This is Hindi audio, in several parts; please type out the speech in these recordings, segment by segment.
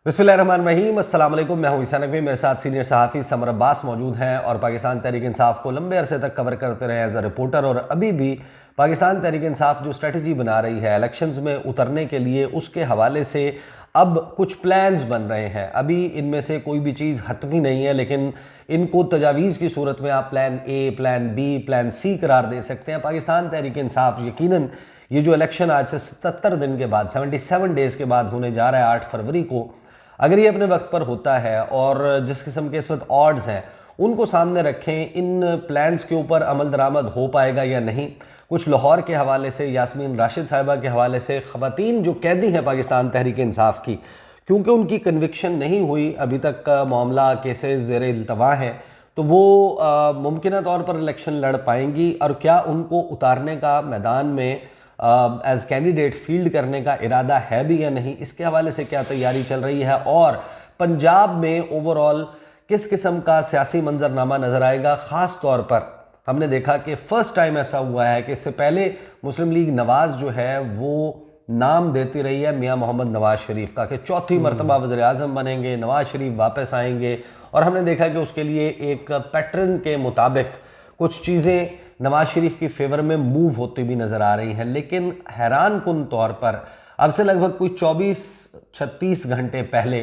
बिस्मिल्लाहिर्रहमानिर्रहीम, अस्सलाम वालेकुम। मैं हूं ईसा नकवी, मेरे साथ सीनियर सहाफ़ी समर अब्बास मौजूद हैं और पाकिस्तान तहरीक इंसाफ को लंबे अरसे तक कवर करते रहे एज अ रिपोर्टर। और अभी भी पाकिस्तान तहरीक इंसाफ जो स्ट्रेटजी बना रही है इलेक्शंस में उतरने के लिए, उसके हवाले से अब कुछ प्लान्स बन रहे हैं। अभी इनमें से कोई भी चीज़ हतमी नहीं है, लेकिन इनको तजावीज़ की सूरत में आप plan A, plan B, plan C करार दे सकते हैं। पाकिस्तान तहरीक इंसाफ यकीनन ये जो इलेक्शन आज से 77 दिन के बाद, 77 डेज़ के बाद होने जा रहा है 8 फरवरी को, अगर ये अपने वक्त पर होता है और जिस किस्म के इस वक्त ऑड्स हैं उनको सामने रखें, इन प्लान्स के ऊपर अमल दरामद हो पाएगा या नहीं। कुछ लाहौर के हवाले से, यास्मीन राशिद साहिबा के हवाले से, ख़वातीन जो कैदी हैं पाकिस्तान तहरीक इंसाफ की, क्योंकि उनकी कन्विक्शन नहीं हुई अभी तक, का मामला केसेस ज़ेर इल्तवा हैं, तो वो मुमकिन तौर पर इलेक्शन लड़ पाएंगी। और क्या उनको उतारने का मैदान में एज कैंडिडेट फील्ड करने का इरादा है भी या नहीं, इसके हवाले से क्या तैयारी चल रही है। और पंजाब में ओवरऑल किस किस्म का सियासी मंजरनामा नज़र आएगा। ख़ास तौर पर हमने देखा कि फ़र्स्ट टाइम ऐसा हुआ है कि इससे पहले मुस्लिम लीग नवाज़ जो है वो नाम देती रही है मियाँ मोहम्मद नवाज़ शरीफ का कि चौथी मरतबा वज़ीर आज़म बनेंगे, नवाज़ शरीफ वापस आएंगे। और हमने देखा कि उसके लिए एक पैटर्न के मुताबिक कुछ चीज़ें नवाज शरीफ की फेवर में मूव होती भी नज़र आ रही हैं। लेकिन हैरान कुन तौर पर अब से लगभग कोई 24-36 घंटे पहले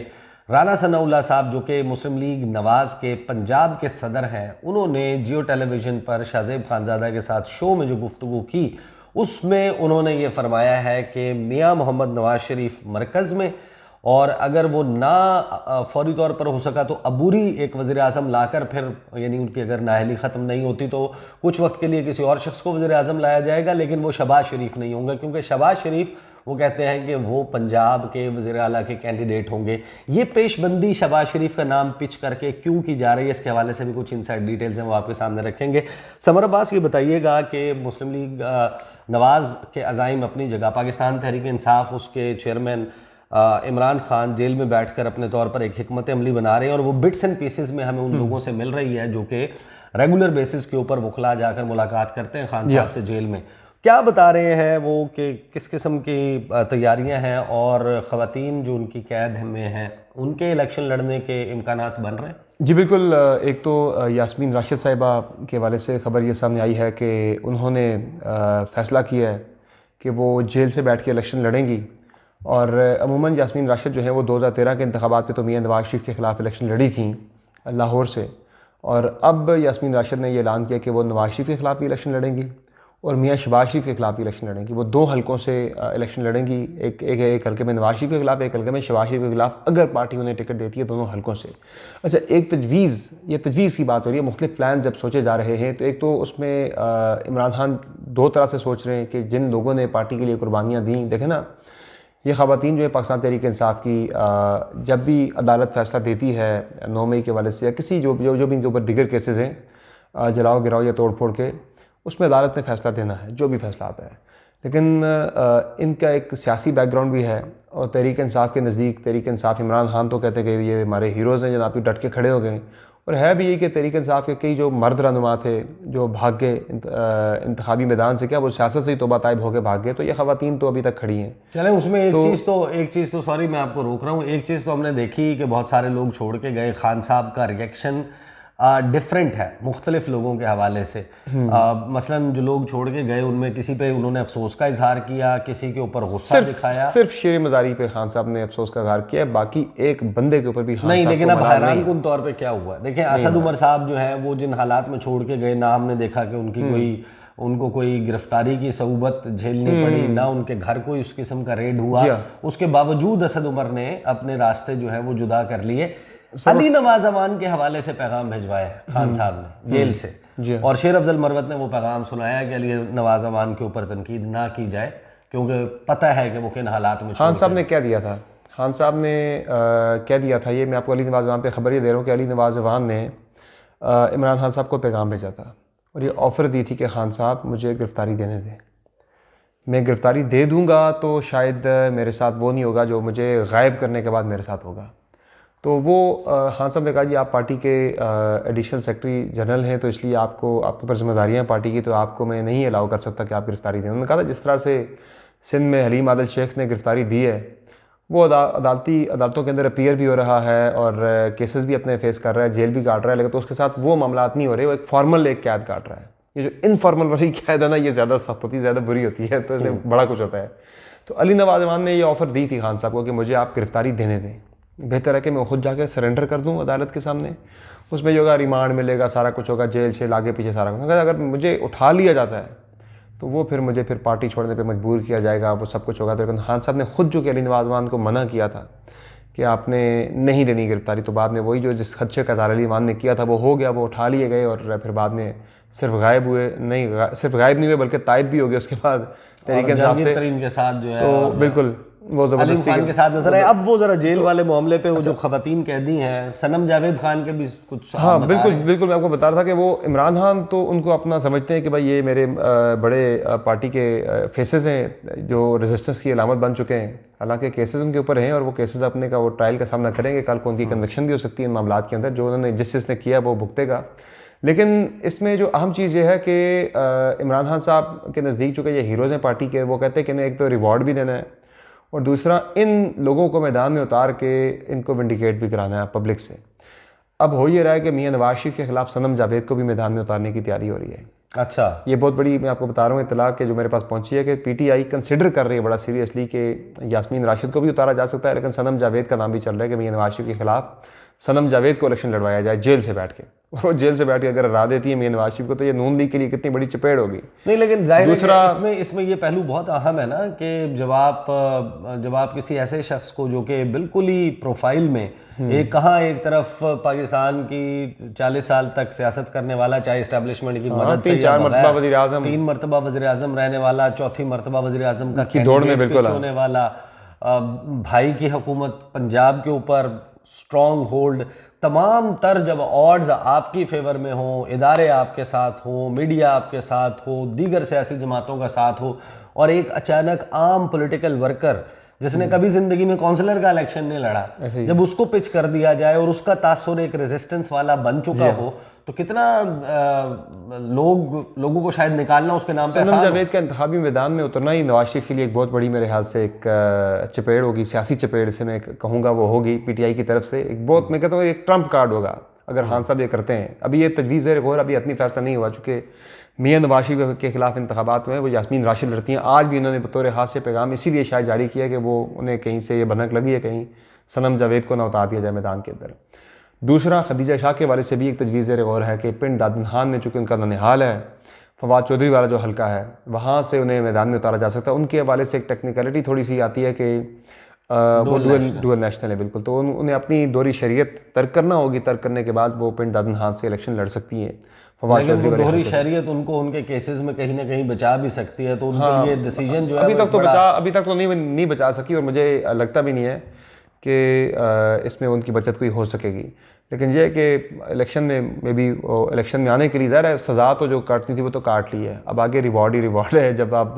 राना सनाउल्लाह साहब, जो कि मुस्लिम लीग नवाज़ के पंजाब के सदर हैं, उन्होंने जियो टेलीविज़न पर शाहजेब खानज़ादा के साथ शो में जो गुफ्तगू की, उसमें उन्होंने ये फरमाया है कि मियाँ मोहम्मद नवाज शरीफ मरकज़ में, और अगर वो ना फौरी तौर पर हो सका तो अबूरी एक वज़ीर आज़म लाकर, फिर यानी उनकी अगर नाअहली ख़त्म नहीं होती तो कुछ वक्त के लिए किसी और शख्स को वज़ीर आज़म लाया जाएगा, लेकिन वो शहबाज शरीफ नहीं होंगे, क्योंकि शहबाज शरीफ वो कहते हैं कि वो पंजाब के वज़ीर आला के कैंडिडेट होंगे। ये पेशबंदी शहबाज शरीफ का नाम पिच करके क्यों की जा रही है, इसके हवाले से भी कुछ इनसाइड डिटेल्स हैं, वो आपके सामने रखेंगे। समर अब्बास ये बताइएगा कि मुस्लिम लीग नवाज़ के अज़ाइम अपनी जगह, पाकिस्तान तहरीक इंसाफ उसके चेयरमैन इमरान खान जेल में बैठकर अपने तौर पर एक हिकमत अमली बना रहे हैं, और वो बिट्स एंड पीसेस में हमें उन लोगों से मिल रही है जो कि रेगुलर बेसिस के ऊपर वकला जाकर मुलाकात करते हैं खान साहब से जेल में। क्या बता रहे हैं वो कि किस किस्म की तैयारियां हैं, और ख़वातीन जो उनकी कैद में हैं उनके इलेक्शन लड़ने के इम्कानात बन रहे हैं? जी बिल्कुल। एक तो यास्मीन राशिद साहिबा के हवाले से ख़बर ये सामने आई है कि उन्होंने फ़ैसला किया है कि वो जेल से बैठ के इलेक्शन लड़ेंगी। और अमूमन यास्मीन राशिद जो है वो 2013 के इंतखाबात पे तो मियाँ नवाज शरीफ के ख़िलाफ़ इलेक्शन लड़ी थी लाहौर से, और अब यास्मीन राशिद ने ये ऐलान किया कि वो नवाज शरीफ के ख़िलाफ़ भी इलेक्शन लड़ेंगी और मियाँ शहबाज शरीफ के ख़िलाफ़ भी इलेक्शन लड़ेंगी। वो दो हलकों से इलेक्शन लड़ेंगी, एक हल्के में नवाज शरीफ के ख़िलाफ़, एक हल्के में शहबाज शरीफ के ख़िलाफ़, अगर पार्टी उन्हें टिकट देती है दोनों हलकों से। अच्छा, एक तजवीज़ की बात हो रही है, मुख्तलिफ प्लान जब सोचे जा रहे हैं, तो एक तो उसमें इमरान खान दो तरह से सोच रहे हैं कि जिन लोगों ने पार्टी के लिए कुर्बानियाँ दी, देखें ना, ये ख़वातीन जो है पाकिस्तान तहरीक इंसाफ की, जब भी अदालत फ़ैसला देती है 9 मई के वाले से या किसी जो भी इनके ऊपर दिगर केसेस हैं, जलाओ गिराओ या तोड़ फोड़ के, उसमें अदालत ने फ़ैसला देना है जो भी फ़ैसला आता है। लेकिन इनका एक सियासी बैकग्राउंड भी है, और तहरीक इंसाफ के नज़दीक तहरीक इंसाफ इमरान खान तो कहते हैं कि ये हमारे हीरोज़ हैं जनाब, डट के खड़े हो गए। और है भी ये कि तहरीक इंसाफ के कई जो मर्द रहनुमा थे जो भाग गए इंतखाबी मैदान से, क्या वो सियासत से ही तौबा ताइब होकर भाग गए, तो ये ख़वातीन तो अभी तक खड़ी हैं। चलें, उसमें एक चीज़ तो सॉरी मैं आपको रोक रहा हूँ, एक चीज़ तो हमने देखी कि बहुत सारे लोग छोड़ के गए। खान साहब का रिएक्शन डिफरेंट है मुख्तलिफ लोगों के हवाले से। मसलन जो लोग छोड़ के गए उनमें किसी पे उन्होंने अफसोस का इजहार किया, किसी के ऊपर गुस्सा दिखाया। सिर्फ शेर मज़ारी पे खान साहब ने अफसोस का इजहार किया, बाकी एक बंदे के ऊपर भी नहीं। लेकिन अब हैरान कुन तौर पे क्या हुआ, देखिए असद उमर साहब जो हैं वो जिन हालात में छोड़ के गए, ना हमने देखा कि उनको कोई गिरफ्तारी की सऊबत झेलनी पड़ी, ना उनके घर कोई उस किस्म का रेड हुआ। उसके बावजूद असद उमर ने अपने रास्ते जो है वो जुदा कर लिए। अली नवाज अमान के हवाले से पैगाम भिजवाया है खान साहब ने जेल से, और शेर अफजल मरवत ने वो पैगाम सुनाया कि अली नवाज अमान के ऊपर तनकीद ना की जाए, क्योंकि पता है कि वो किन हालात में। खान साहब ने क्या दिया था, खान साहब ने क्या दिया था, ये मैं आपको अली नवाज अमान पे खबर ये दे रहा हूँ कि अली नवाज अमान ने इमरान खान साहब को पैगाम भेजा था और ये ऑफ़र दी थी कि खान साहब मुझे गिरफ़्तारी देने दें, मैं गिरफ़्तारी दे दूँगा तो शायद मेरे साथ वो नहीं होगा जो मुझे गायब करने के बाद मेरे साथ होगा। तो वो खान साहब ने कहा जी आप पार्टी के एडिशनल सेक्रेटरी जनरल हैं, तो इसलिए आपके ऊपर जिम्मेदारियाँ पार्टी की, तो आपको मैं नहीं अलाउ कर सकता कि आप गिरफ़्तारी दें। उन्होंने कहा था जिस तरह से सिंध में हलीम आदिल शेख ने गिरफ़्तारी दी है, वो अदालतों के अंदर अपीयर भी हो रहा है और केसेस भी अपने फेस कर रहा है, जेल भी काट रहा है, लेकिन तो उसके साथ वो मामलात नहीं हो रहे, वो एक फॉर्मल एक कैद काट रहा है। ये जो इनफॉर्मल वाली कैद है ना, ये ज़्यादा सख्त होती है, ज़्यादा बुरी होती है, तो इसमें बड़ा कुछ होता है। तो अली नवाज अमान ने ये ऑफ़र दी थी खान साहब को कि मुझे आप गिरफ्तारी देने दें, बेहतर है कि मैं खुद जाके सरेंडर कर दूँ अदालत के सामने, उसमें जो होगा रिमांड मिलेगा, सारा कुछ होगा, जेल से आगे पीछे सारा कुछ। अगर मुझे उठा लिया जाता है तो वो फिर मुझे फिर पार्टी छोड़ने पे मजबूर किया जाएगा, वो सब कुछ होगा। तो लेकिन खान साहब ने खुद जो कि अली नवाज अमान को मना किया था कि आपने नहीं देनी गिरफ्तारी, तो बाद में वही जो जिस खदशे का इज़हार अली अमान ने किया था वो हो गया, वो उठा लिए गए और फिर बाद में सिर्फ गायब हुए नहीं, सिर्फ गायब नहीं हुए बल्कि तायब भी हो गए उसके बाद तरीके इंसाफ से। तरीन के साथ जो है, तो बिल्कुल वो अलीम ज़बरदस्ती खान के साथ नजर आए। अब वो जरा जेल वाले मामले पे वो जो खवातीन कैदी हैं, सनम जावेद खान के भी कुछ हाँ बिल्कुल बिल्कुल, मैं आपको बता रहा था कि वो इमरान खान तो उनको अपना समझते हैं कि भाई ये मेरे बड़े पार्टी के फेसेस हैं जो रेजिस्टेंस की अलामत बन चुके हैं। हालांकि केसेस उनके ऊपर हैं और वो केसेस अपने का वो ट्रायल का सामना करेंगे, कल को उनकी कन्विक्शन भी हो सकती है इन मामलों के अंदर, जो उन्होंने जिसने किया वो भुगतेगा। लेकिन इसमें जो अहम चीज़ ये है कि इमरान खान साहब के नज़दीक चूँकि ये हीरोज़ हैं पार्टी के, वो कहते हैं कि इन्हें एक तो रिवॉर्ड भी देना है और दूसरा इन लोगों को मैदान में उतार के इनको विंडिकेट भी कराना है पब्लिक से। अब हो ये रहा है कि मियां नवाज शरीफ के खिलाफ सनम जावेद को भी मैदान में उतारने की तैयारी हो रही है। अच्छा, ये बहुत बड़ी, मैं आपको बता रहा हूँ इतला के जो मेरे पास पहुंची है कि पीटीआई कंसिडर कर रही है बड़ा सीरियसली कि यास्मीन राशिद को भी उतारा जा सकता है, लेकिन सनम जावेद का नाम भी चल रहा है कि मियां नवाज शरीफ के खिलाफ सनम जावेद को इलेक्शन लड़वाया जाए जेल से बैठ के। और वो जेल से बैठ के अगर हरा देती है मियां नवाज शरीफ को तो ये नून लीग के लिए कितनी बड़ी चपेट होगी। नहीं लेकिन जाहिर दूसरा है इसमें ये पहलू बहुत अहम है ना कि जब आप किसी ऐसे शख्स को जो कि बिल्कुल ही प्रोफाइल में एक तरफ पाकिस्तान की 40 साल तक सियासत करने वाला, चाहे इस्टेब्लिशमेंट की मदद से, 3-4 मरतबा वज़ीर आज़म, 3 मरतबा वज़ीर आज़म रहने वाला, चौथी मरतबा वज़ीर आज़म का की दौड़ में बिल्कुल होने वाला, भाई की हुकूमत पंजाब के ऊपर स्ट्रॉन्ग होल्ड, तमाम तर जब ऑड्स आपकी फेवर में हो, इदारे आपके साथ हो, मीडिया आपके साथ हो, दीगर सियासी जमातों का साथ हो, और एक अचानक आम पॉलिटिकल वर्कर जिसने कभी जिंदगी में काउंसलर का इलेक्शन नहीं लड़ा, जब उसको पिच कर दिया जाए और उसका तासुर एक रेजिस्टेंस वाला बन चुका हो, तो कितना लोगों को शायद निकालना उसके नाम पे सनम जावेद का इंतखाबी मैदान में उतरना ही नवाज शरीफ के लिए एक बहुत बड़ी मेरे ख्याल से एक चपेड़ होगी, सियासी चपेड़ से मैं कहूँगा वो होगी पीटीआई की तरफ से। एक बहुत, मैं कहता हूँ एक ट्रम्प कार्ड होगा अगर खान साहब ये करते हैं। अभी ये तजवीज़ है गौर, अभी हतमी फैसला नहीं हुआ, चूँकि मियां नवाज शरीफ के खिलाफ इंतखाबात में वो यास्मीन राशिद लड़ती हैं। आज भी उन्होंने बतौर खास से पैगाम इसीलिए शायद जारी किया कि वो उन्हें कहीं से ये भनक लगी है कहीं सनम जावेद को ना उतार दिया जाए मैदान के अंदर। दूसरा, खदीजा शाह के वाले से भी एक तजवीज़ गौर है कि पिंड दादन खान में चूँकि उनका ननिहाल है, फवाद चौधरी वाला जो हल्का है, वहाँ से उन्हें मैदान में उतारा जा सकता है। उनके हवाले से एक टेक्निकलिटी थोड़ी सी आती है कि वो डुअल नेशनल है बिल्कुल, तो उन्हें अपनी दोहरी शरीयत तर्क करना होगी। तर्क करने के बाद वो पिंड दादन खान से इलेक्शन लड़ सकती हैं। फवाद चौधरी वाली दोहरी शरीयत उनको उनके केसेस में कहीं ना कहीं बचा भी सकती है, तो उनके लिए डिसीजन जो है अभी तक तो नहीं बचा सकी, और मुझे लगता भी नहीं है कि इसमें उनकी बचत कोई हो सकेगी। लेकिन यह है कि इलेक्शन में भी इलेक्शन में आने के लिए ज़ाहिर है सज़ा तो जो काटनी थी वो तो काट ली है, अब आगे रिवॉर्ड ही रिवॉर्ड है। जब आप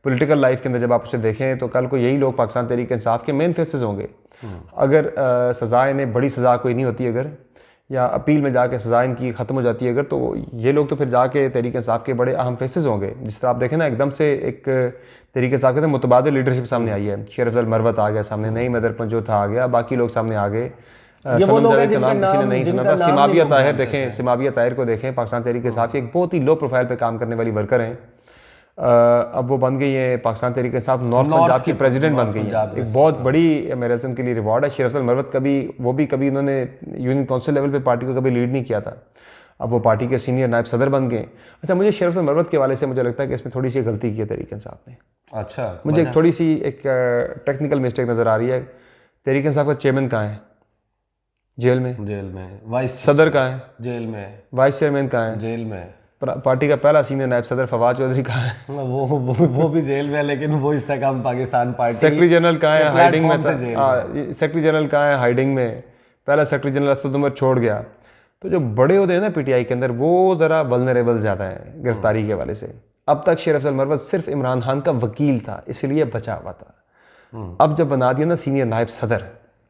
पॉलिटिकल लाइफ के अंदर जब आप उसे देखें तो कल को यही लोग पाकिस्तान तहरीक इंसाफ के मेन फेसेस होंगे। अगर सज़ा इन्हें बड़ी सज़ा कोई नहीं होती अगर, या अपील में जाके सज़ा इनकी ख़त्म हो जाती है अगर, तो ये लोग तो फिर जाके तहरीक इंसाफ के बड़े अहम फेसेस होंगे। जिस तरह आप देखें ना, एकदम से एक तहरीक इंसाफ के मुतबादिल लीडरशिप सामने आई है। शेर अफजल मरवत आ गया सामने, नई मदर पंजो था आ गया, बाकी लोग सामने आ गए। सनम जावेद का नाम किसी ने नहीं सुना था। सिमाबिया ताहिर देखें, सिमाबिया ताहिर को देखें, पाकिस्तान तहरीक इंसाफ की एक बहुत ही लो प्रोफाइल पे काम करने वाली वर्कर हैं। अब वो बन गई है पाकिस्तान तहरीक इंसाफ नॉर्थ पंजाब की प्रेसिडेंट बन गई है। एक बहुत बड़ी मेरे से उनके लिए रिवॉर्ड है। शेर अफजल मरवत कभी उन्होंने यूनियन काउंसिल लेवल पे पार्टी को कभी लीड नहीं किया था, अब वो पार्टी के सीनियर नायब सदर बन गए। अच्छा, मुझे शेर अफजल मरवत के हवाले से मुझे लगता है कि इसमें थोड़ी सी गलती की है तहरीक इंसाफ ने। अच्छा, मुझे एक थोड़ी सी एक टेक्निकल मिस्टेक नज़र आ रही है। तहरीक इंसाफ का चेयरमैन कहाँ है? जेल में। वाइस सदर कहाँ है? जेल में। वाइस चेयरमैन कहाँ है? जेल में। पार्टी का पहला सीनियर नायब सदर फवाद चौधरी कहाँ है? वो भी जेल में है, लेकिन वो इस्तेकाम पाकिस्तान पार्टी। सेक्रेटरी जनरल कहाँ है? हाइडिंग में। सेक्रेटरी जनरल कहाँ है? हाइडिंग में। पहला सेक्रेटरी जनरल असद उमर छोड़ गया। तो जो बड़े होते हैं ना पीटीआई के अंदर, वो ज़रा वल्नरेबल ज़्यादा है गिरफ्तारी के हवाले से। अब तक शेर अफजल मरवत सिर्फ इमरान खान का वकील था, इसलिए बचा हुआ था। अब जब बना दिया ना सीनियर नायब सदर,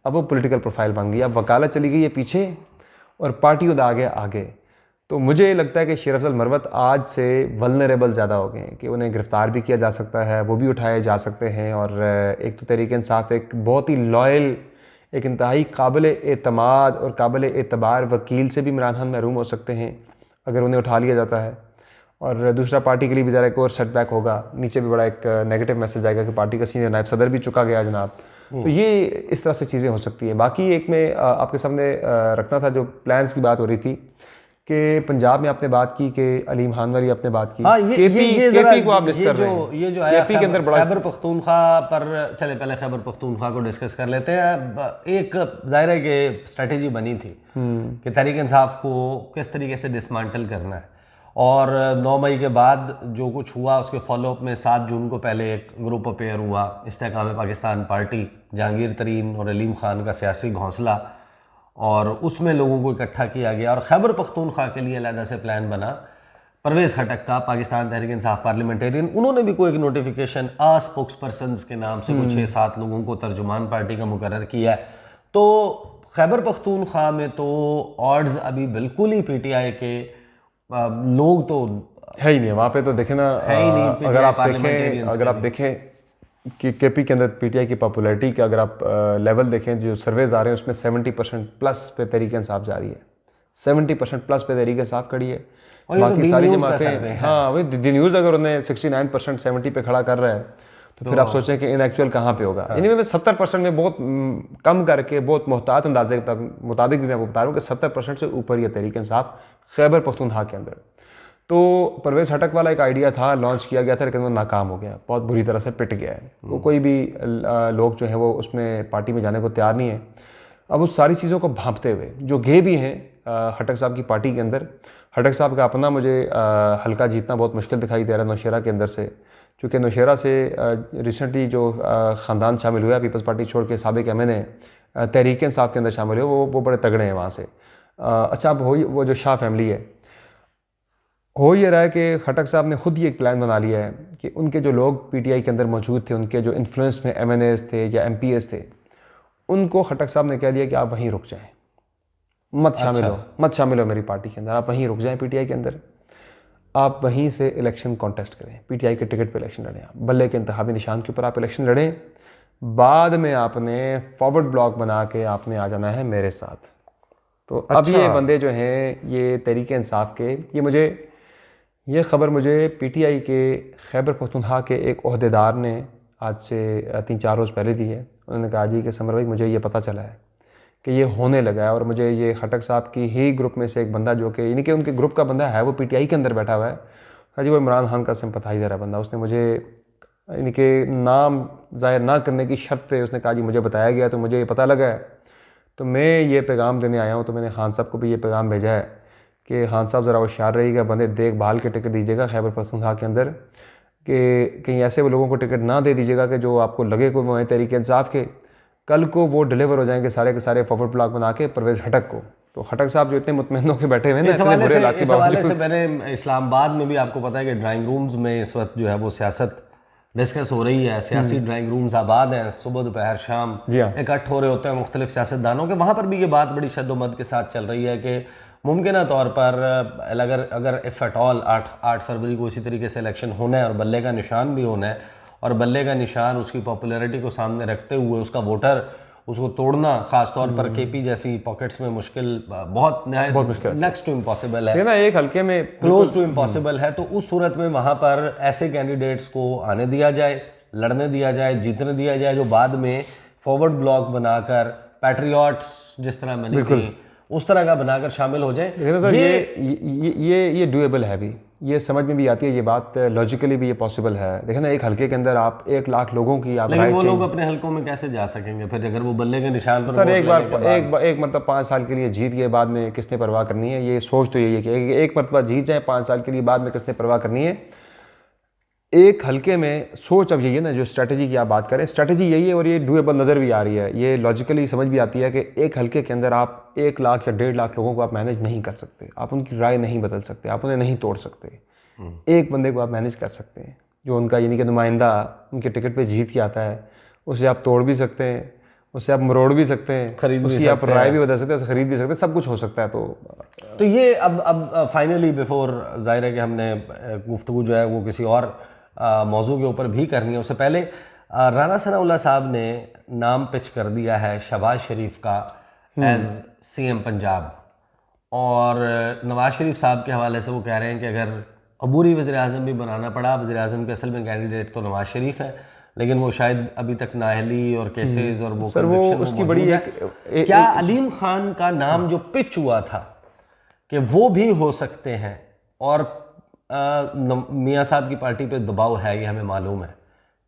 अब वो पॉलिटिकल प्रोफाइल बन गई। अब वकालत चली गई है पीछे और पार्टी उदा गया आगे। तो मुझे लगता है कि शेर अफजल मरवत आज से वल्नरेबल ज़्यादा हो गए हैं कि उन्हें गिरफ़्तार भी किया जा सकता है, वो भी उठाए जा सकते हैं। और एक तो तहरीक इंसाफ एक बहुत ही लॉयल, एक इंतहाई काबिल एतमाद और काबिल एतबार वकील से भी इमरान खान महरूम हो सकते हैं अगर उन्हें उठा लिया जाता है। और दूसरा, पार्टी के लिए भी ज़रा एक और सेटबैक होगा, नीचे भी बड़ा एक नेगेटिव मैसेज आएगा कि पार्टी का सीनियर नायब सदर भी चुका गया जनाब। तो ये इस तरह से चीज़ें हो सकती हैं। बाकी एक मैं आपके सामने रखना था, जो प्लान्स की बात हो रही थी कि पंजाब में आपने बात की कि अलीम खान वाली आपने बात की। हाँ, केपी को आप मिस कर रहे हैं। ये जो आया केपी के अंदर बड़ा खैबर पख्तूनख्वा पर, चले पहले खैबर पख्तूनख्वा को डिस्कस कर लेते हैं। एक जाहिर है कि स्ट्रेटेजी बनी थी कि तहरीक इंसाफ को किस तरीके से डिसमेंटल करना है, और 9 मई के बाद जो कुछ हुआ उसके फॉलोअप में 7 जून को पहले एक ग्रुप अपेयर हुआ, इस्तेहकाम पाकिस्तान पार्टी, जहांगीर तरीन और अलीम खान का सियासी घोंसला, और उसमें लोगों को इकट्ठा किया गया। और खैबर पख्तूनख्वा के लिए अलहदा से प्लान बना परवेज़ खटक का, पाकिस्तान तहरीक इंसाफ पार्लियामेंटेरियन, उन्होंने भी कोई एक नोटिफिकेशन स्पोक्स पर्सनस के नाम से कुछ 6-7 लोगों को तर्जुमान पार्टी का मुकर्रर किया है। तो खैबर पख्तूनख्वा में तो ऑड्स अभी बिल्कुल ही पीटीआई के लोग तो है ही नहीं वहाँ पे। तो देखें ना, है ही नहीं। अगर आप देखें कि केपी के अंदर पीटीआई की पॉपुलैरिटी का अगर आप लेवल देखें, जो सर्वेज आ रहे हैं उसमें 70% प्लस पे तहरीक इंसाफ जा रही है, 70% प्लस पे तहरीक इंसाफ खड़ी है। बाकी सारी जमातें, हाँ वही दी न्यूज़ अगर उन्हें 69% 70 पे खड़ा कर रहा है तो फिर आप सोचें कि इन एक्चुअल कहाँ पे होगा। इनमें मैं 70% में बहुत कम करके, बहुत मोहतात अंदाजे के मुताबिक भी मैं आपको बता रहा हूँ कि 70% से ऊपर ये तहरीक इंसाफ खैबर पख्तूनख्वा के अंदर। तो परवेज़ खटक वाला एक आइडिया था, लॉन्च किया गया था, लेकिन वो नाकाम हो गया, बहुत बुरी तरह से पिट गया है। वो कोई भी लोग जो हैं वो उसमें पार्टी में जाने को तैयार नहीं है। अब उस सारी चीज़ों को भांपते हुए जो गे भी हैं खटक साहब की पार्टी के अंदर, खटक साहब का अपना मुझे हल्का जीतना बहुत मुश्किल दिखाई दे रहा है नौशेरा के अंदर से, क्योंकि नौशेरा से रिसेंटली जो ख़ानदान शामिल हुआ पीपल्स पार्टी छोड़ के, साबिक एमएनए तहरीक इंसाफ के अंदर शामिल हुए, वो बड़े तगड़े हैं वहाँ से। अच्छा, अब वो जो शाह फैमिली है, हो ये रहा है कि खटक साहब ने खुद ही एक प्लान बना लिया है कि उनके जो लोग पीटीआई के अंदर मौजूद थे, उनके जो इन्फ्लुएंस में एमएनएस थे या एमपीएस थे, उनको खटक साहब ने कह दिया कि आप वहीं रुक जाएं, मत शामिल हो मेरी पार्टी के अंदर, आप वहीं रुक जाएं पीटीआई के अंदर, आप वहीं से इलेक्शन कॉन्टेस्ट करें, पीटीआई के टिकट पर इलेक्शन लड़ें, आप बल्ले के इंतखाबी निशान के ऊपर आप इलेक्शन लड़ें, बाद में आपने फॉरवर्ड ब्लॉक बना के आपने आ जाना है मेरे साथ। तो अब ये बंदे जो हैं, ये तहरीक इंसाफ के, ये ख़बर मुझे पीटीआई के खैबर पख्तूनख्वा के एक ओहदेदार ने आज से 3-4 रोज़ पहले दी है। उन्होंने कहा जी कि समर भाई, मुझे ये पता चला है कि ये होने लगा है, और मुझे ये खटक साहब की ही ग्रुप में से एक बंदा, जो कि यानी कि उनके ग्रुप का बंदा है, वो पीटीआई के अंदर बैठा हुआ है, कहा जी वो इमरान खान का सिंपथाइज़र है बंदा, उसने मुझे यानी कि नाम ज़ाहिर ना करने की शर्त पे उसने कहा जी मुझे बताया गया, तो मुझे ये पता लगा है, तो मैं ये पैगाम देने आया हूँ। तो मैंने खान साहब को भी ये पैगाम भेजा है कि खान साहब ज़रा होशियार रहिएगा, बंदे देखभाल के टिकट दीजिएगा खैबर पख्तूनख्वा के अंदर, कि कहीं ऐसे वो लोगों को टिकट ना दे दीजिएगा कि जो आपको लगे को वो है तहरीक इंसाफ के, कल को वो डिलीवर हो जाएंगे सारे के सारे फॉरवर्ड ब्लॉक बना के परवेज़ खटक को। तो खटक साहब जो इतने मुतमईन होकर बैठे हुए हैं ना, इतने बुरे हालात के बावजूद, मैंने इस्लामाबाद में भी आपको पता है कि ड्राइंग रूम्स में इस वक्त जो है वो सियासत डिस्कस हो रही है, सियासी ड्राइंग रूम्स आबाद हैं, सुबह दोपहर शाम इकट्ठ हो रहे होते हैं मुख्तलिफ सियासतदानों के। वहाँ पर भी ये बात बड़ी शद्दोमद के साथ चल रही है कि मुमकिन तौर पर अगर इफ़ एट ऑल 8 फरवरी को इसी तरीके से इलेक्शन होना है और बल्ले का निशान भी होना है, और बल्ले का निशान उसकी पॉपुलैरिटी को सामने रखते हुए उसका वोटर उसको तोड़ना, खास तौर पर केपी जैसी पॉकेट्स में मुश्किल, बहुत मुश्किल, नेक्स्ट टू इम्पॉसिबल है ना, एक हल्के में क्लोज टू इम्पॉसिबल है। तो उस सूरत में वहाँ पर ऐसे कैंडिडेट्स को आने दिया जाए, लड़ने दिया जाए, जीतने दिया जाए, जो बाद में फॉरवर्ड ब्लॉक बनाकर पैट्रियट्स जिस तरह मैंने कही उस तरह का बनाकर शामिल हो जाए। ये डूएबल है भी, ये समझ में भी आती है ये बात, लॉजिकली भी ये पॉसिबल है। देखिए ना, एक हल्के के अंदर आप 1 लाख लोगों की आप, लेकिन वो लोग अपने हल्कों में कैसे जा सकेंगे फिर अगर वो बल्ले के निशान पर? सर एक मतलब 5 साल के लिए जीत गए, बाद में किसने परवाह करनी है? ये सोच तो यही है कि एक मरतबा जीत जाए 5 साल के लिए, बाद में किसने परवाह करनी है? एक हल्के में सोच अब यही है ना, जो स्ट्रैटेजी की आप बात करें, स्ट्रैटेजी यही है, और ये डूएबल नज़र भी आ रही है, ये लॉजिकली समझ भी आती है कि एक हल्के के अंदर आप 1 लाख या 1.5 लाख लोगों को आप मैनेज नहीं कर सकते, आप उनकी राय नहीं बदल सकते, आप उन्हें नहीं तोड़ सकते। एक बंदे को आप मैनेज कर सकते हैं, जो उनका यानी कि नुमाइंदा उनके टिकट पे जीत के आता है, उसे आप तोड़ भी सकते हैं, उससे आप मरोड़ भी सकते हैं, खरीद भी उसकी आप राय भी बदल सकते हैं, खरीद भी सकते हैं, सब कुछ हो सकता है। तो ये अब फाइनली बिफोर, जाहिर है कि हमने गुफ्तगू जो है वो किसी और मौजू के ऊपर भी करनी है, उससे पहले राना सनाउल्लाह साहब ने नाम पिच कर दिया है शहबाज शरीफ का एज सीएम पंजाब, और नवाज शरीफ साहब के हवाले से वो कह रहे हैं कि अगर अबूरी वज़ीर आज़म भी बनाना पड़ा, वज़ीर आज़म के असल में कैंडिडेट तो नवाज शरीफ है, लेकिन वो शायद अभी तक नाअहली और केसेस और वो सर वो conviction उसकी मौजूद बड़ी है। क्या अलीम खान का नाम जो पिच हुआ था कि वो भी हो सकते हैं, और मियाँ साहब की पार्टी पे दबाव है, ये हमें मालूम है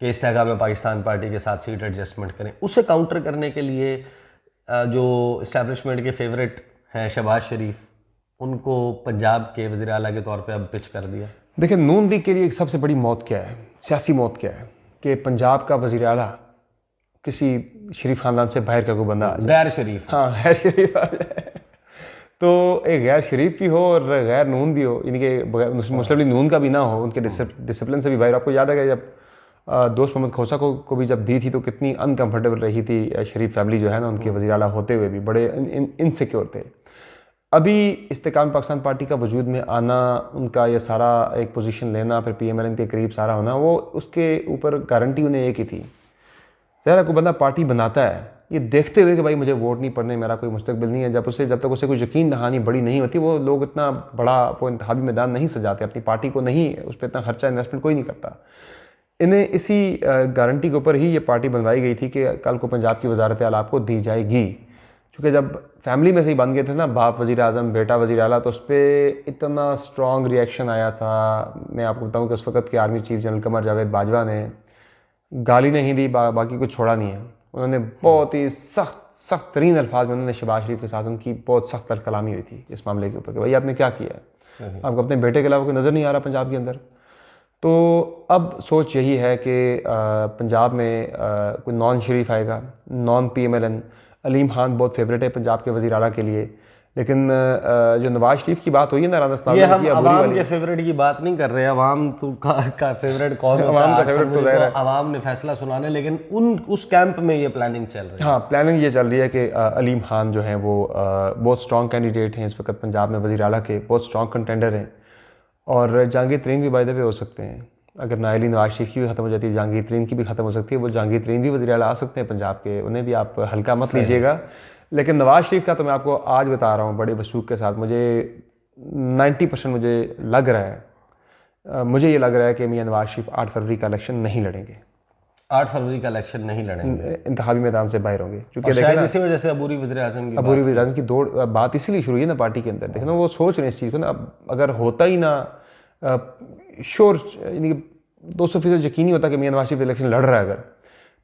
कि इस्तेहकाम पाकिस्तान पार्टी के साथ सीट एडजस्टमेंट करें, उसे काउंटर करने के लिए जो इस्टेब्लिशमेंट के फेवरेट हैं शहबाज शरीफ, उनको पंजाब के वज़ीर आला के तौर पे अब पिच कर दिया। देखिए, नून लीग के लिए एक सबसे बड़ी मौत क्या है, सियासी मौत क्या है, कि पंजाब का वज़ीर आला किसी शरीफ ख़ानदान से बाहर का कोई बंदा आ जाए। गैर शरीफ। हाँ, गैर शरीफ आ जाए, तो एक गैर शरीफ भी हो और गैर नून भी हो, यानी कि मुस्लिम लीग नून का भी ना हो, उनके डिसिप्लिन से भी बाहर। आपको याद है कि जब दोस्त मोहम्मद खोसा को भी जब दी थी तो कितनी अनकम्फर्टेबल रही थी शरीफ फैमिली जो है ना, उनके वज़ीर आला होते हुए भी बड़े इनसिक्योर थे। अभी इस्तेकाम पाकिस्तान पार्टी का वजूद में आना, उनका ये सारा एक पोजीशन लेना, फिर PMLN के करीब सारा होना, वो उसके ऊपर गारंटी उन्हें एक ही थी। ज़रा कोई बंदा पार्टी बनाता है ये देखते हुए कि भाई मुझे वोट नहीं पड़ने, मेरा कोई मुस्तकबिल नहीं है, जब तक उसे कोई यकीन दहानी बड़ी नहीं होती, वो लोग इतना बड़ा वो इंतखाबी मैदान नहीं सजाते, अपनी पार्टी को नहीं, उस पर इतना खर्चा इन्वेस्टमेंट कोई नहीं करता। इन्हें इसी गारंटी के ऊपर ही ये पार्टी बनवाई गई थी कि कल को पंजाब की वजारत आला आपको दी जाएगी। क्योंकि जब फैमिली में से ही बन गए थे ना, बाप वज़ीर आज़म बेटा वज़ीर आला, तो उस पर इतना स्ट्रॉन्ग रिएक्शन आया था। मैं आपको बताऊं कि उस वक़्त के army chief general Qamar Javed Bajwa ने गाली नहीं दी, बाकी कुछ छोड़ा नहीं है। उन्होंने बहुत ही सख्त तरीन अल्फाज में उन्होंने शहबाज शरीफ के साथ उनकी बहुत सख्त कलामी हुई थी इस मामले के ऊपर कि भाई आपने क्या किया है, आपको अपने बेटे के अलावा कोई नज़र नहीं आ रहा पंजाब के अंदर। तो अब सोच यही है कि पंजाब में कोई नॉन शरीफ आएगा, नॉन PMLN। अलीम खान बहुत फेवरेट है पंजाब के वज़ीर आला के लिए, लेकिन जो नवाज शरीफ की बात हुई है ना, राना सनाउल्लाह ये हम अवाम के फेवरेट की बात नहीं कर रहे हैं। अवाम तो का फेवरेट कौन होता है? अवाम का फेवरेट तो ज़ाहिर है अवाम ने फैसला सुनाने, लेकिन उस कैंप में ये प्लानिंग चल रही है। हाँ, प्लानिंग ये चल रही है कि अलीम खान जो हैं वो बहुत स्ट्रॉन्ग कैंडिडेट हैं इस वक्त पंजाब में वज़ीर आला के, बहुत स्ट्रॉन्ग कंटेंडर हैं। और जहांगीर तरीन भी बाय द वे हो सकते हैं, अगर नाअहली नवाज शरीफ की भी ख़त्म हो जाती है, जहांगीर तरीन की भी ख़त्म हो सकती है। वो जहांगीर तरीन भी वज़ीर आला आ सकते हैं पंजाब के, उन्हें भी आप हल्का मत लीजिएगा। लेकिन नवाज शरीफ का तो मैं आपको आज बता रहा हूँ बड़े वसूख के साथ, मुझे 90% मुझे लग रहा है, मुझे ये लग रहा है कि मियां नवाज शरीफ 8 फरवरी का इलेक्शन नहीं लड़ेंगे। 8 फरवरी का इलेक्शन नहीं लड़ेंगे, इंतखाबी मैदान से बाहर होंगे। क्योंकि शायद इसी वजह से अबूरी वज़ीर आज़म की दौड़ बात इसलिए शुरू हुई ना पार्टी के अंदर। देखना वो सोच रहे हैं इस चीज़ को ना, अगर होता ही ना श्योर, यानी 200% यकीन नहीं होता कि मियां नवाज शरीफ इलेक्शन लड़ रहा है, अगर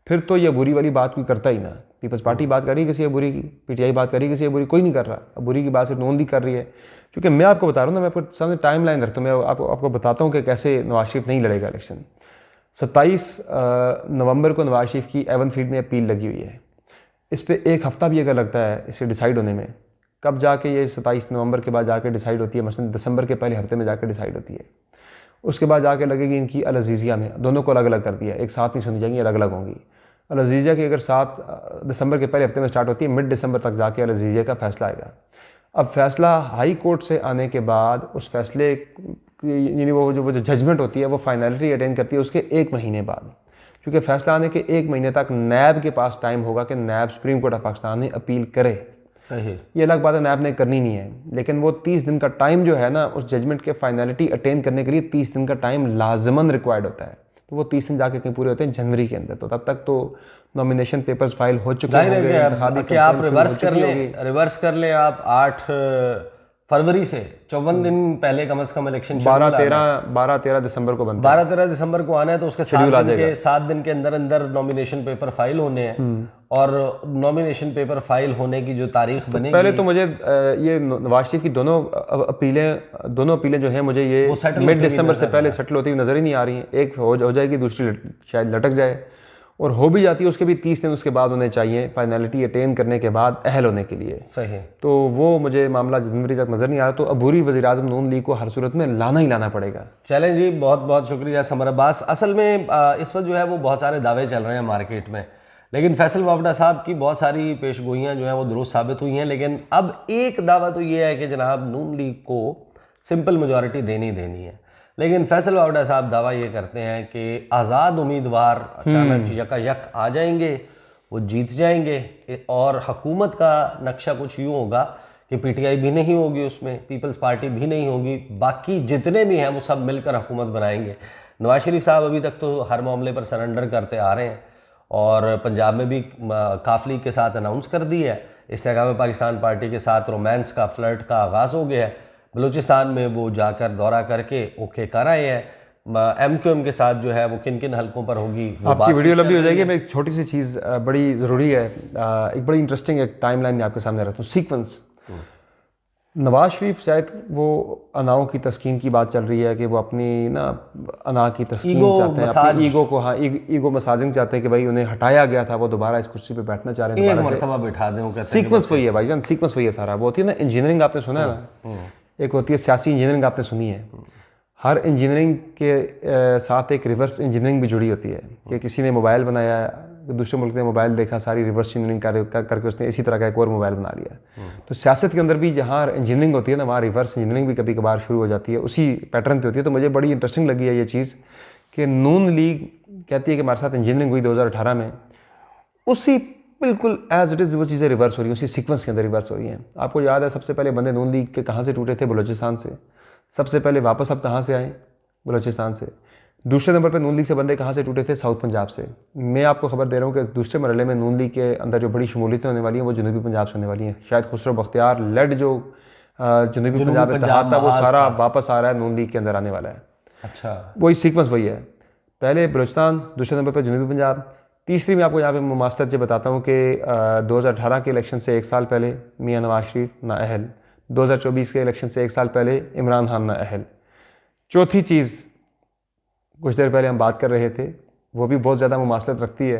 फिर तो ये अबूरी वाली बात कोई करता ही ना। पीपल्स पार्टी बात कर रही है किसी अबूरी की, PTI बात कर रही है किसी अबूरी, कोई नहीं कर रहा। अबूरी की बात सिर्फ नून लीग कर रही है। क्योंकि मैं आपको बता रहा हूँ ना, मैं आपको सामने टाइम लाइन रखता हूँ, मैं आपको बताता हूँ कि कैसे नवाज शरीफ नहीं लड़ेगा इलेक्शन। 27 नवंबर को नवाज शरीफ की एवन फील्ड में अपील लगी हुई है। इस पर एक हफ़्ता भी अगर लगता है इसे डिसाइड होने में, कब जाके ये 27 नवंबर के बाद जाके डिसाइड होती है, मसलन दिसंबर के पहले हफ्ते में जाकर डिसाइड होती है। उसके बाद जाके लगेगी इनकी अल अज़ीज़िया में, दोनों को अलग अलग कर दिया, एक साथ नहीं सुनी जाएंगी, अलग अलग होंगी। अल अज़ीज़िया की अगर 7 दिसंबर के पहले हफ्ते में स्टार्ट होती है, मिड दिसंबर तक जाके अल अज़ीज़िया का फैसला आएगा। अब फैसला हाई कोर्ट से आने के बाद उस फैसले यानी वो जो जजमेंट होती है वो फाइनलिटी अटेन करती है उसके 1 महीने बाद। क्योंकि फैसला आने के 1 महीने तक नैब के पास टाइम होगा कि नैब सुप्रीम कोर्ट ऑफ पाकिस्तान ने अपील करे। सही, ये अलग बात है नैब ने करनी नहीं है, लेकिन वो 30 दिन का टाइम जो है ना, उस जजमेंट के फाइनलिटी अटेन करने के लिए 30 दिन का टाइम लाजमन रिक्वायर्ड होता है। तो वो 30 दिन जाके कहीं पूरे होते हैं जनवरी के अंदर। तो तब तक तो नॉमिनेशन पेपर्स फाइल हो चुके होंगे, आप रिवर्स कर लें आप 8 फरवरी से 54 दिन पहले कम से कम इलेक्शन 12-13 दिसंबर को बनता है। 12-13 दिसंबर को आना है, तो उसके 7 दिन के अंदर अंदर नॉमिनेशन पेपर फाइल होने हैं। और नॉमिनेशन पेपर फाइल होने की जो तारीख बनेगी, पहले तो मुझे ये नवाज शरीफ की दोनों अपीलें जो हैं, मुझे ये मिड दिसंबर से पहले सेटल होती हुई नजर ही नहीं आ रही हैं। एक हो जाएगी, दूसरी शायद लटक जाए, और हो भी जाती है उसके भी 30 दिन उसके बाद होने चाहिए फाइनलिटी अटेन करने के बाद अहल होने के लिए। सही, तो वो मुझे मामला जनवरी तक नज़र नहीं आ रहा। तो अबूरी वज़ीर आज़म नून लीग को हर सूरत में लाना ही लाना पड़ेगा। चलें जी, बहुत बहुत शुक्रिया समर अब्बास। असल में इस वक्त जो है वो बहुत सारे दावे चल रहे हैं मार्केट में, लेकिन फैसल वावड़ा साहब की बहुत सारी पेशगोइयाँ जो हैं वो दुरुस्त साबित हुई हैं। लेकिन अब एक दावा तो ये है कि जनाब नून लीग को सिंपल मेजॉरिटी देनी है। लेकिन फैसल वावड़ा साहब दावा ये करते हैं कि आज़ाद उम्मीदवार अचानक यकायक आ जाएंगे, वो जीत जाएंगे और हुकूमत का नक्शा कुछ यूँ होगा कि पीटीआई भी नहीं होगी, उसमें पीपल्स पार्टी भी नहीं होगी, बाकी जितने भी हैं वो सब मिलकर हुकूमत बनाएंगे। नवाज शरीफ साहब अभी तक तो हर मामले पर सरेंडर करते आ रहे हैं और पंजाब में भी काफली के साथ अनाउंस कर दी है। इस जगह में पाकिस्तान पार्टी के साथ रोमांस का फ्लर्ट का आगाज़ हो गया है। बलूचिस्तान में वो जाकर दौरा करके ओके कर आए हैं। MQM के साथ जो है वो किन किन हलकों पर होगी वो आपकी वीडियो लंबी हो जाएगी। मैं एक छोटी सी चीज़ बड़ी ज़रूरी है, एक बड़ी इंटरेस्टिंग एक टाइम लाइन में आपके सामने रखता हूँ। सीक्वेंस, नवाज शरीफ शायद वो अनाओं की तस्कीन की बात चल रही है कि वो अपनी ना अना की तस्कीन चाहते हैं, अपनी ईगो को, हाँ ईगो मसाजिंग चाहते हैं कि भाई उन्हें हटाया गया था, वो दोबारा इस कुर्सी पे बैठना चाह रहे हैं, दोबारा मरतबा बैठा दें। सीक्वेंस वही है भाईजान, सीक्वेंस वही है सारा। वो होती है ना इंजीनियरिंग, आपने सुना है ना, एक होती है सियासी इंजीनियरिंग, आपने सुनी है। हर इंजीनियरिंग के साथ एक रिवर्स इंजीनियरिंग भी जुड़ी होती है कि किसी ने मोबाइल बनाया, दूसरे मुल्क ने मोबाइल देखा, सारी रिवर्स इंजीनियरिंग करके उसने इसी तरह का एक और मोबाइल बना लिया। तो सियासत के अंदर भी जहाँ इंजीनियरिंग होती है ना, वहाँ रिवर्स इंजीनियरिंग भी कभी कभार शुरू हो जाती है, उसी पैटर्न पे होती है। तो मुझे बड़ी इंटरेस्टिंग लगी है ये चीज़ कि नून लीग कहती है कि हमारे साथ इंजीनियरिंग हुई 2018 में, उसी बिल्कुल एज इट इज़ वो चीज़ें रिवर्स हो रही हैं, उसी सीक्वेंस के अंदर रिवर्स हो रही हैं। आपको याद है सबसे पहले बंदे नून लीग के कहाँ से टूटे थे? बलूचिस्तान से। सबसे पहले वापस अब कहाँ से आए? बलूचिस्तान से। दूसरे नंबर पे नून लीग से बंदे कहाँ से टूटे थे? साउथ पंजाब से। मैं आपको खबर दे रहा हूँ कि दूसरे मरहले में नून लीग के अंदर जो बड़ी शमूलियतें होने वाली हैं वो जनूबी पंजाब से होने वाली हैं। शायद खुसरो बख्तियार लेड जो जनूबी पंजाब इत्तेहाद था वो सारा वापस आ रहा है, नून लीग के अंदर आने वाला है। अच्छा, वही सीक्वेंस वही है, पहले बलूचिस्तान, दूसरे नंबर पर जनूबी पंजाब, तीसरी मैं आपको यहाँ पे मास्टर जी बताता हूँ कि 2018 के इलेक्शन से एक साल पहले मियाँ नवाज शरीफ नाअहल, 2024 के इलेक्शन से एक साल पहले इमरान खान नाअहल। चौथी चीज़ कुछ देर पहले हम बात कर रहे थे, वो भी बहुत ज़्यादा मुमासलत रखती है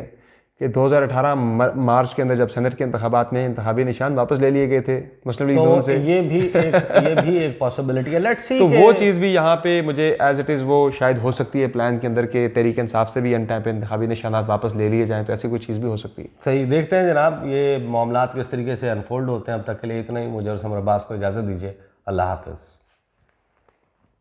कि 2018 मार्च के अंदर जब सेनेट के इंतखाबात में इंतखाबी निशान वापस ले लिए गए थे मुस्लिम लीग नून से, ये भी एक पॉसिबिलिटी है। Let's see. तो वो चीज़ भी यहाँ पे मुझे एज इट इज़ वो शायद हो सकती है प्लान के अंदर के तहरीक इंसाफ से भी अन टाइम पे इंतखाबी निशानात वापस ले लिए जाएँ, तो ऐसी कोई चीज़ भी हो सकती है। सही, देखते हैं जनाब ये मामलात किस तरीके से अनफोल्ड होते हैं। अब तक के लिए इतना ही। मुझे और समर अब्बास को इजाज़त दीजिए। अल्लाह हाफिज़।